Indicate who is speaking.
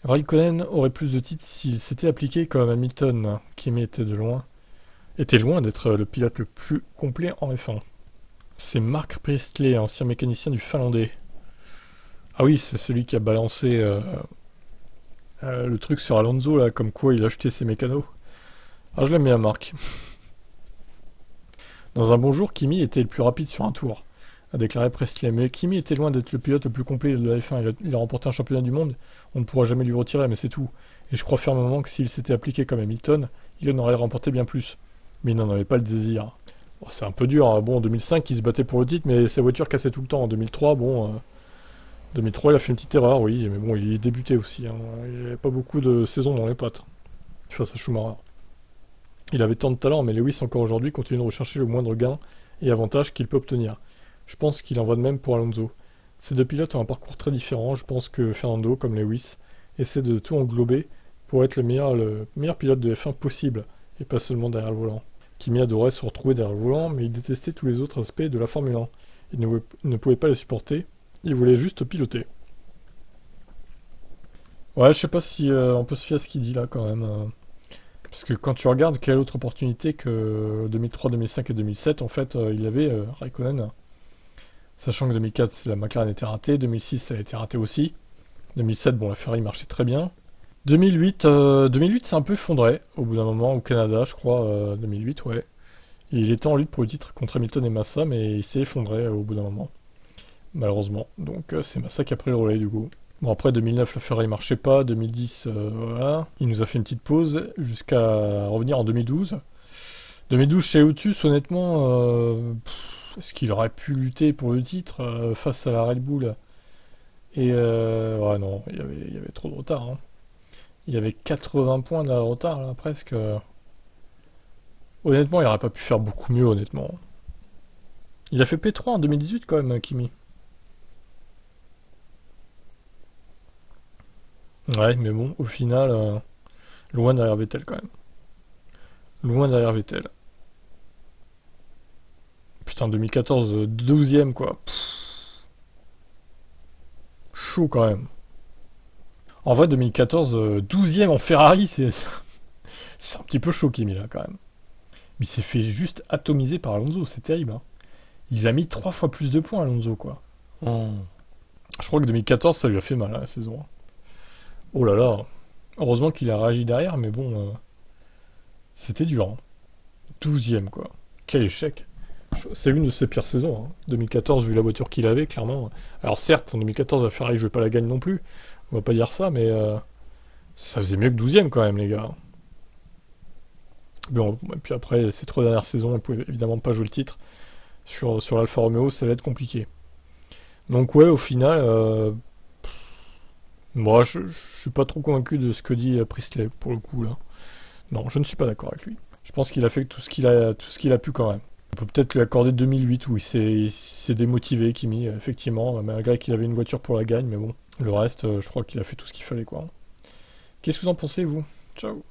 Speaker 1: Raikkonen aurait plus de titres s'il s'était appliqué comme Hamilton. Kimi était loin d'être le pilote le plus complet en F1. C'est Mark Priestley, ancien mécanicien du Finlandais. Ah oui, c'est celui qui a balancé le truc sur Alonso, là, comme quoi il achetait ses mécanos. Ah, je l'aime bien, Marc. Dans un bon jour, Kimi était le plus rapide sur un tour, a déclaré Priestley. Mais Kimi était loin d'être le pilote le plus complet de la F1. Il a remporté un championnat du monde, on ne pourra jamais lui retirer, mais c'est tout. Et je crois fermement que s'il s'était appliqué comme Hamilton, il en aurait remporté bien plus. Mais il n'en avait pas le désir. Bon, c'est un peu dur, hein. Bon, en 2005, il se battait pour le titre, mais sa voiture cassait tout le temps. En 2003, bon... 2003, il a fait une petite erreur, oui, mais bon, il est débuté aussi, hein. Il n'y avait pas beaucoup de saisons dans les pattes face à Schumacher. Il avait tant de talent, mais Lewis, encore aujourd'hui, continue de rechercher le moindre gain et avantage qu'il peut obtenir. Je pense qu'il en va de même pour Alonso. Ces deux pilotes ont un parcours très différent. Je pense que Fernando, comme Lewis, essaie de tout englober pour être le meilleur pilote de F1 possible, et pas seulement derrière le volant. Kimi adorait se retrouver derrière le volant, mais il détestait tous les autres aspects de la Formule 1. Il ne pouvait pas les supporter, il voulait juste piloter. Ouais, je sais pas si on peut se fier à ce qu'il dit là quand même. Parce que quand tu regardes quelle autre opportunité que 2003, 2005 et 2007, en fait, il avait Raikkonen. Sachant que 2004, la McLaren était ratée, 2006, elle a été ratée aussi. 2007, bon, la Ferrari marchait très bien. 2008 c'est un peu effondré au bout d'un moment au Canada, je crois, 2008, ouais. Il était en lutte pour le titre contre Hamilton et Massa, mais il s'est effondré au bout d'un moment, malheureusement. Donc c'est Massa qui a pris le relais du coup. Bon, après 2009, la Ferrari marchait pas, 2010, voilà. Il nous a fait une petite pause jusqu'à revenir en 2012. 2012 chez Lotus, honnêtement, est-ce qu'il aurait pu lutter pour le titre face à la Red Bull? Et ouais, non, il y avait trop de retard, hein. Il y avait 80 points de retard, là, presque. Honnêtement, il aurait pas pu faire beaucoup mieux, honnêtement. Il a fait P3 en 2018 quand même, Kimi. Ouais, mais bon, au final, loin derrière Vettel quand même. Loin derrière Vettel. Putain, 2014, 12ème quoi. Chaud quand même. En vrai, 2014, 12ème en Ferrari, c'est un petit peu chaud Kimi là quand même. Mais il s'est fait juste atomiser par Alonso, c'est terrible, hein. Il a mis 3 fois plus de points Alonso quoi. Oh. Je crois que 2014 ça lui a fait mal à la saison, hein. Oh là là. Heureusement qu'il a réagi derrière, mais bon, c'était dur, hein. 12ème quoi. Quel échec. C'est l'une de ses pires saisons, hein. 2014, vu la voiture qu'il avait, clairement. Alors certes, en 2014, la Ferrari jouait pas la gagne non plus. On va pas dire ça, mais ça faisait mieux que 12ème quand même, les gars. Bon, et puis après, ces 3 dernières saisons, on pouvait évidemment pas jouer le titre. Sur l'Alfa Romeo, ça va être compliqué. Donc ouais, au final, moi, je suis pas trop convaincu de ce que dit Priestley, pour le coup, là. Non, je ne suis pas d'accord avec lui. Je pense qu'il a fait tout ce qu'il a pu quand même. On peut peut-être lui accorder 2008 où il s'est démotivé, Kimi, effectivement, malgré qu'il avait une voiture pour la gagne, mais bon. Le reste, je crois qu'il a fait tout ce qu'il fallait, quoi. Qu'est-ce que vous en pensez, vous? Ciao.